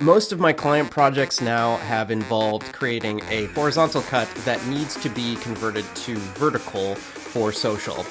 Most of my client projects now have involved creating a horizontal cut that needs to be converted to vertical for social.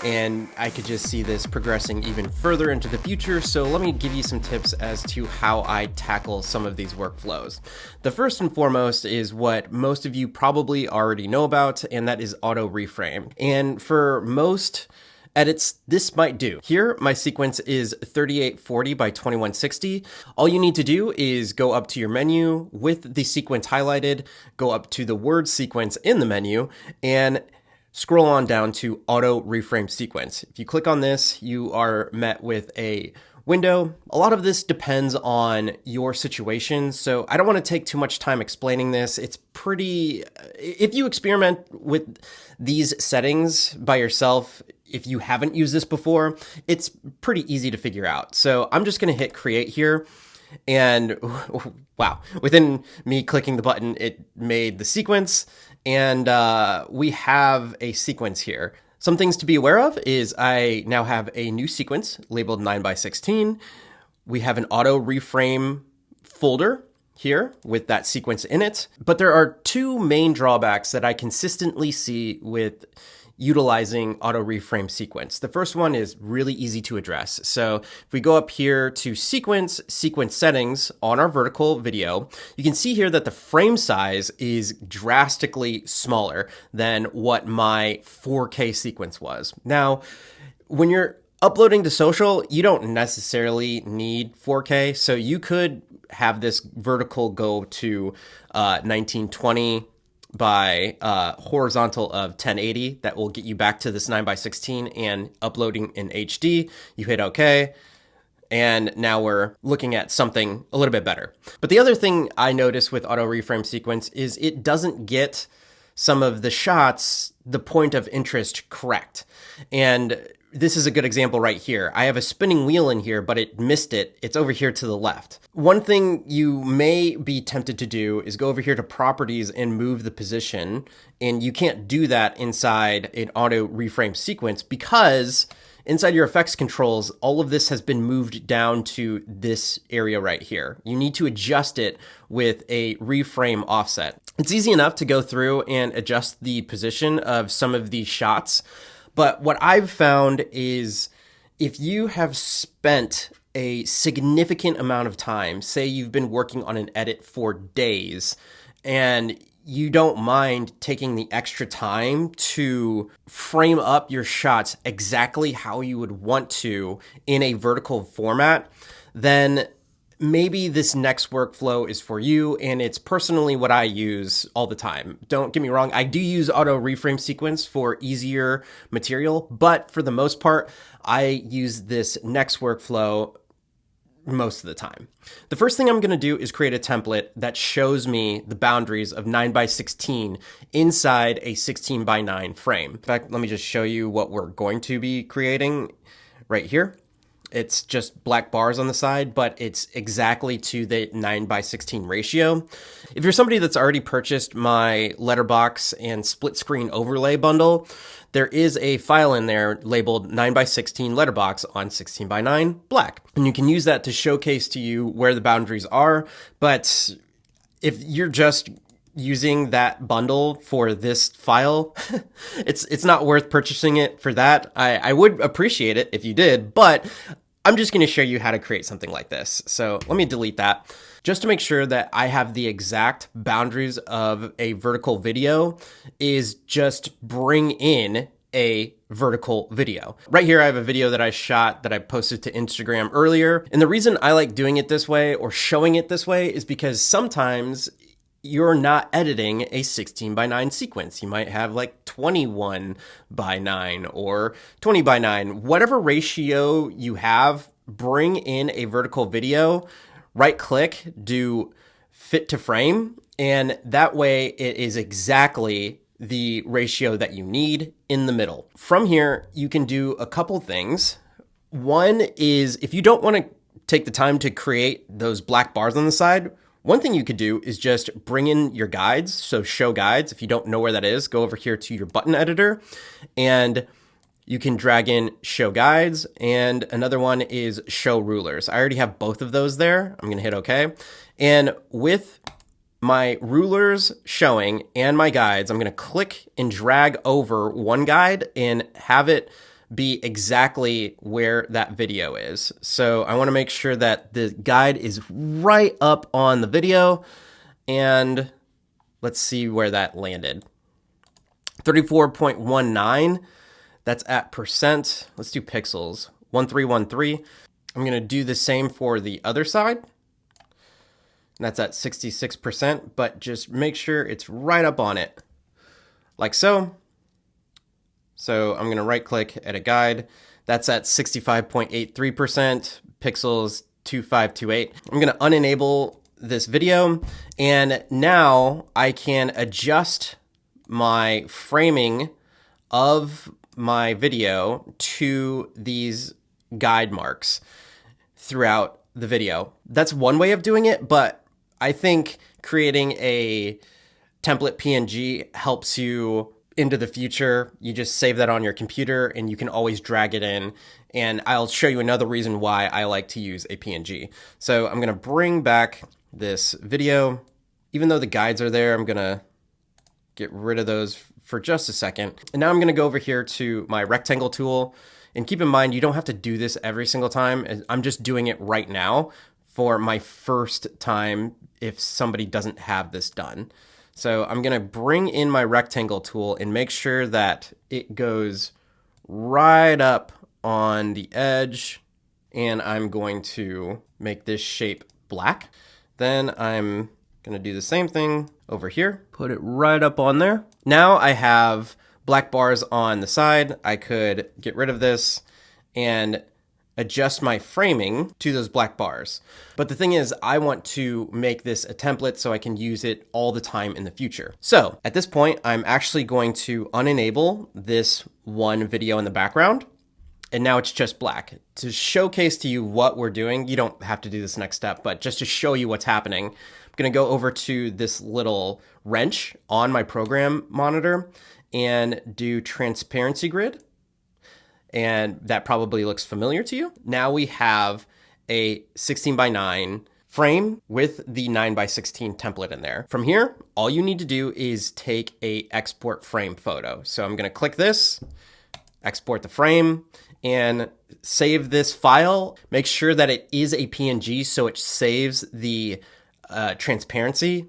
And I could just see this progressing even further into the future, so let me give you some tips as to how I tackle some of these workflows. The first and foremost is what most of you probably already know about, and that is auto reframe. And for most edits, this might do. Here, my sequence is 3840 by 2160. All you need to do is go up to your menu with the sequence highlighted, go up to the word sequence in the menu, and scroll on down to auto reframe sequence. If you click on this, you are met with a window. A lot of this depends on your situation, so I don't want to take too much time explaining this. It's pretty, if you experiment with these settings by yourself, if you haven't used this before, it's pretty easy to figure out. So I'm just going to hit create here. And wow, within me clicking the button, it made the sequence, and we have a sequence here. Some things to be aware of is I now have a new sequence labeled 9x16. We have an auto reframe folder here with that sequence in it. But there are two main drawbacks that I consistently see with utilizing auto reframe sequence. The first one is really easy to address. So if we go up here to sequence settings on our vertical video, you can see here that the frame size is drastically smaller than what my 4K sequence was. Now, when you're uploading to social, you don't necessarily need 4K. So you could have this vertical go to 1920 by horizontal of 1080. That will get you back to this 9x16 and uploading in HD. You hit OK. And now we're looking at something a little bit better. But the other thing I notice with auto reframe sequence is it doesn't get some of the shots, the point of interest correct. And this is a good example right here. I have a spinning wheel in here, but it missed it. It's over here to the left. One thing you may be tempted to do is go over here to properties and move the position. And you can't do that inside an auto reframe sequence because inside your effects controls, all of this has been moved down to this area right here. You need to adjust it with a reframe offset. It's easy enough to go through and adjust the position of some of these shots. But what I've found is if you have spent a significant amount of time, say you've been working on an edit for days, and you don't mind taking the extra time to frame up your shots exactly how you would want to in a vertical format, then maybe this next workflow is for you, and it's personally what I use all the time. Don't get me wrong, I do use auto reframe sequence for easier material, but for the most part, I use this next workflow most of the time. The first thing I'm going to do is create a template that shows me the boundaries of 9x16 inside a 16x9 frame. In fact, let me just show you what we're going to be creating right here. It's just black bars on the side, but it's exactly to the 9x16 ratio. If you're somebody that's already purchased my letterbox and split screen overlay bundle, there is a file in there labeled 9x16 letterbox on 16x9 black. And you can use that to showcase to you where the boundaries are. But if you're just using that bundle for this file, it's not worth purchasing it for that. I would appreciate it if you did, but I'm just going to show you how to create something like this. So let me delete that. Just to make sure that I have the exact boundaries of a vertical video is just bring in a vertical video. Right here, I have a video that I shot that I posted to Instagram earlier. And the reason I like doing it this way or showing it this way is because sometimes you're not editing a 16x9 sequence. You might have like 21x9 or 20x9, whatever ratio you have, bring in a vertical video, right click, do fit to frame. And that way it is exactly the ratio that you need in the middle. From here, you can do a couple things. One is if you don't want to take the time to create those black bars on the side, one thing you could do is just bring in your guides. So show guides. If you don't know where that is, go over here to your button editor and you can drag in show guides. And another one is show rulers. I already have both of those there. I'm going to hit OK. And with my rulers showing and my guides, I'm going to click and drag over one guide and have it be exactly where that video is. So I want to make sure that the guide is right up on the video, and let's see where that landed. 34.19, that's at percent. Let's do pixels, 1313. I'm going to do the same for the other side. And that's at 66%, but just make sure it's right up on it, like so. So I'm going to right click, edit guide. That's at 65.83%, pixels 2528. I'm going to unenable this video, and now I can adjust my framing of my video to these guide marks throughout the video. That's one way of doing it, but I think creating a template PNG helps you into the future. You just save that on your computer and you can always drag it in. And I'll show you another reason why I like to use a PNG. So I'm going to bring back this video. Even though the guides are there, I'm going to get rid of those for just a second. And now I'm going to go over here to my rectangle tool. And keep in mind, you don't have to do this every single time. I'm just doing it right now for my first time if somebody doesn't have this done. So I'm going to bring in my rectangle tool and make sure that it goes right up on the edge. And I'm going to make this shape black. Then I'm going to do the same thing over here. Put it right up on there. Now I have black bars on the side. I could get rid of this and adjust my framing to those black bars. But the thing is, I want to make this a template so I can use it all the time in the future. So at this point, I'm actually going to unenable this one video in the background. And now it's just black. To showcase to you what we're doing, you don't have to do this next step, but just to show you what's happening, I'm going to go over to this little wrench on my program monitor and do transparency grid. And that probably looks familiar to you. Now we have a 16:9 frame with the 9:16 template in there. From here, all you need to do is take a export frame photo. So I'm going to click this, export the frame, and save this file. Make sure that it is a PNG so it saves the transparency.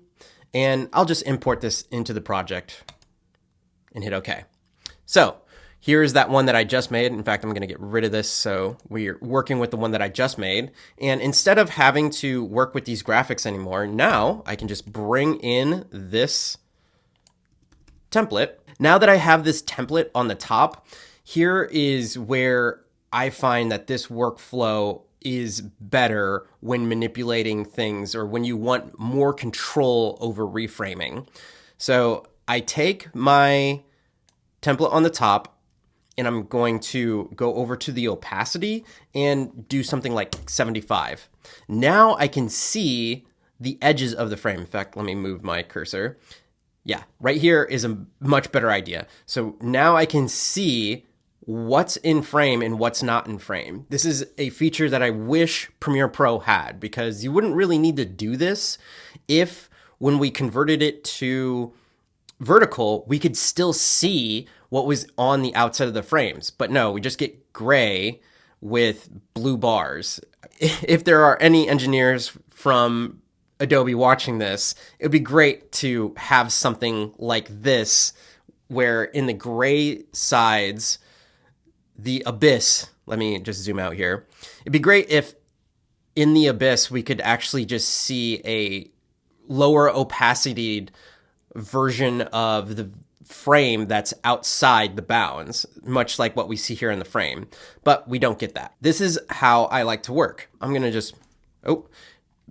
And I'll just import this into the project and hit OK. So here's that one that I just made. In fact, I'm going to get rid of this so we're working with the one that I just made. And instead of having to work with these graphics anymore, now I can just bring in this template. Now that I have this template on the top, here is where I find that this workflow is better when manipulating things or when you want more control over reframing. So I take my template on the top and I'm going to go over to the opacity and do something like 75. Now I can see the edges of the frame. In fact, let me move my cursor. Yeah, right here is a much better idea. So now I can see what's in frame and what's not in frame. This is a feature that I wish Premiere Pro had, because you wouldn't really need to do this if when we converted it to vertical, we could still see what was on the outside of the frames. But no, we just get gray with blue bars. If there are any engineers from Adobe watching this, it would be great to have something like this where in the gray sides, the abyss, let me just zoom out here. It'd be great if in the abyss, we could actually just see a lower opacity version of the frame that's outside the bounds, much like what we see here in the frame, but we don't get that. This is how I like to work. I'm going to just,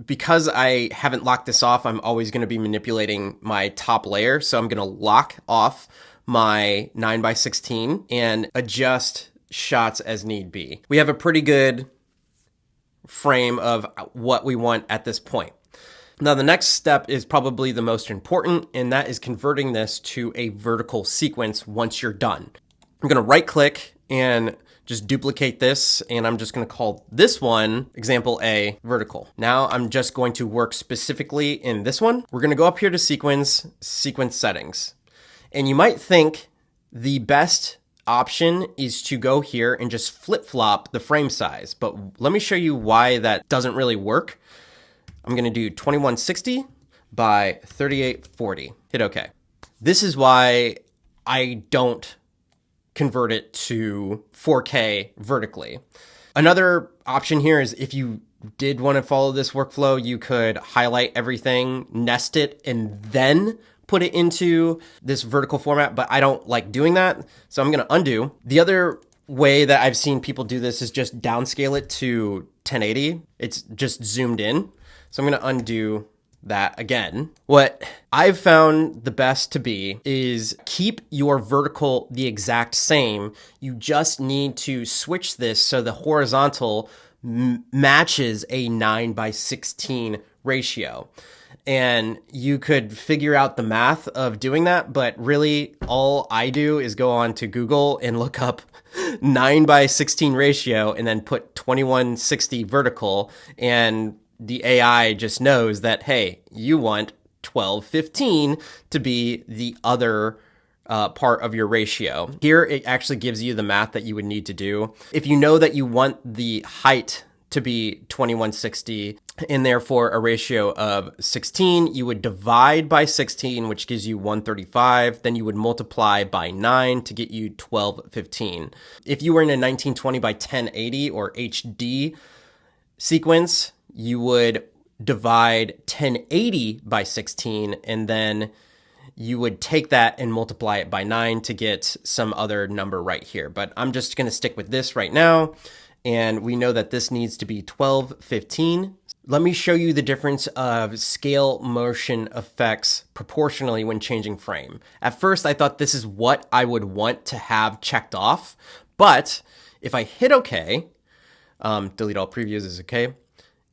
because I haven't locked this off, I'm always going to be manipulating my top layer. So I'm going to lock off my 9:16 and adjust shots as need be. We have a pretty good frame of what we want at this point. Now, the next step is probably the most important, and that is converting this to a vertical sequence once you're done. I'm going to right click and just duplicate this, and I'm just going to call this one example A vertical. Now I'm just going to work specifically in this one. We're going to go up here to sequence settings. And you might think the best option is to go here and just flip-flop the frame size. But let me show you why that doesn't really work. I'm going to do 2160 by 3840. Hit OK. This is why I don't convert it to 4K vertically. Another option here is if you did want to follow this workflow, you could highlight everything, nest it, and then put it into this vertical format, but I don't like doing that, so I'm going to undo. The other way that I've seen people do this is just downscale it to 1080. It's just zoomed in. So I'm going to undo that again. What I've found the best to be is keep your vertical the exact same. You just need to switch this so the horizontal matches a 9:16 ratio. And you could figure out the math of doing that, but really all I do is go on to Google and look up 9:16 ratio and then put 2160 vertical, and the AI just knows that, hey, you want 1215 to be the other part of your ratio. Here, it actually gives you the math that you would need to do. If you know that you want the height to be 2160 and therefore a ratio of 16, you would divide by 16, which gives you 135. Then you would multiply by 9 to get you 1215. If you were in a 1920 by 1080 or HD sequence, you would divide 1080 by 16, and then you would take that and multiply it by 9 to get some other number right here. But I'm just going to stick with this right now. And we know that this needs to be 1215. Let me show you the difference of scale motion effects proportionally when changing frame. At first, I thought this is what I would want to have checked off. But if I hit OK, delete all previews is OK,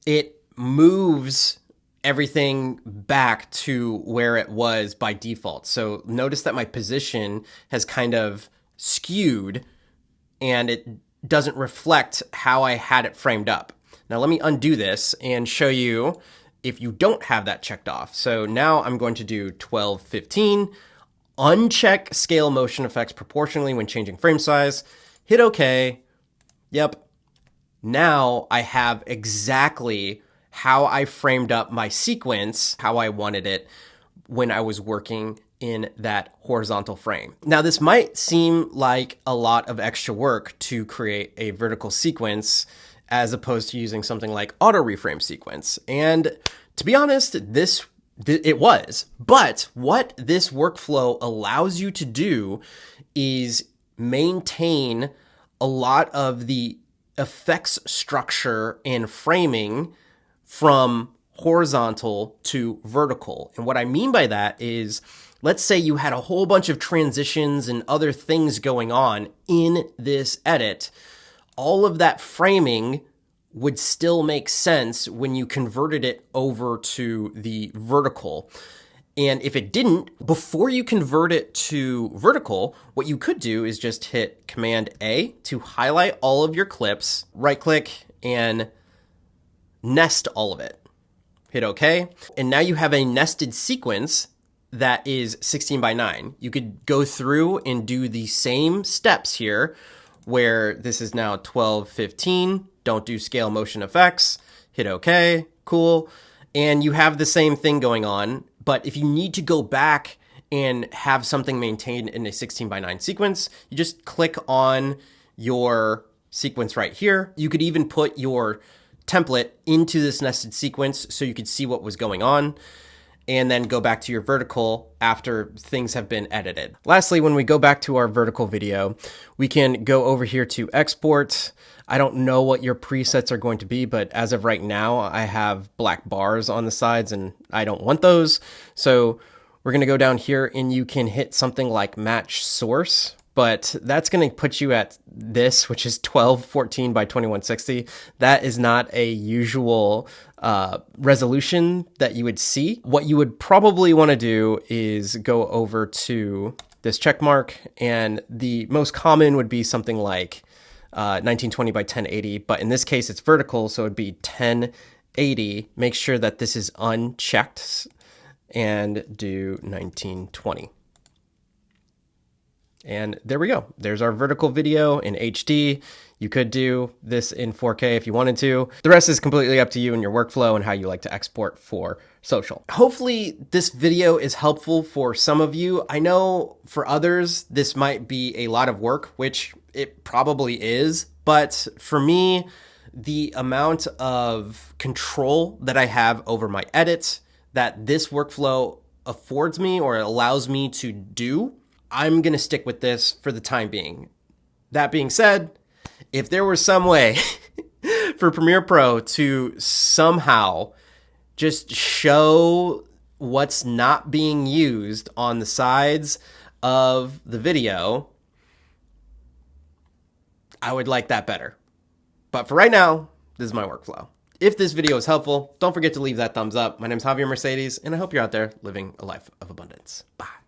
it moves everything back to where it was by default. So notice that my position has kind of skewed and it doesn't reflect how I had it framed up. Now let me undo this and show you if you don't have that checked off. So now I'm going to do 1215, uncheck scale motion effects proportionally when changing frame size, hit OK. Yep. Now I have exactly how I framed up my sequence, how I wanted it when I was working in that horizontal frame. Now, this might seem like a lot of extra work to create a vertical sequence as opposed to using something like auto reframe sequence. And to be honest, it was. But what this workflow allows you to do is maintain a lot of the effects structure and framing from horizontal to vertical. And what I mean by that is, let's say you had a whole bunch of transitions and other things going on in this edit. All of that framing would still make sense when you converted it over to the vertical. And if it didn't, before you convert it to vertical, what you could do is just hit Command A to highlight all of your clips, right click and nest all of it. Hit OK. And now you have a nested sequence that is 16 by 9. You could go through and do the same steps here where this is now 1215. Don't do scale motion effects. Hit OK. Cool. And you have the same thing going on. But if you need to go back and have something maintained in a 16 by 9 sequence, you just click on your sequence right here. You could even put your template into this nested sequence so you could see what was going on, and then go back to your vertical after things have been edited. Lastly, when we go back to our vertical video, we can go over here to export. I don't know what your presets are going to be, but as of right now, I have black bars on the sides and I don't want those. So we're gonna go down here and you can hit something like match source, but that's going to put you at this, which is 1214 by 2160. That is not a usual resolution that you would see. What you would probably want to do is go over to this check mark, and the most common would be something like 1920 by 1080, but in this case it's vertical, so it'd be 1080. Make sure that this is unchecked and do 1920. And there we go. There's our vertical video in HD. You could do this in 4K if you wanted to. The rest is completely up to you and your workflow and how you like to export for social. Hopefully this video is helpful for some of you. I know for others, this might be a lot of work, which it probably is. But for me, the amount of control that I have over my edits that this workflow affords me or allows me to do, I'm going to stick with this for the time being. That being said, if there was some way for Premiere Pro to somehow just show what's not being used on the sides of the video, I would like that better. But for right now, this is my workflow. If this video is helpful, don't forget to leave that thumbs up. My name is Javier Mercedes, and I hope you're out there living a life of abundance. Bye.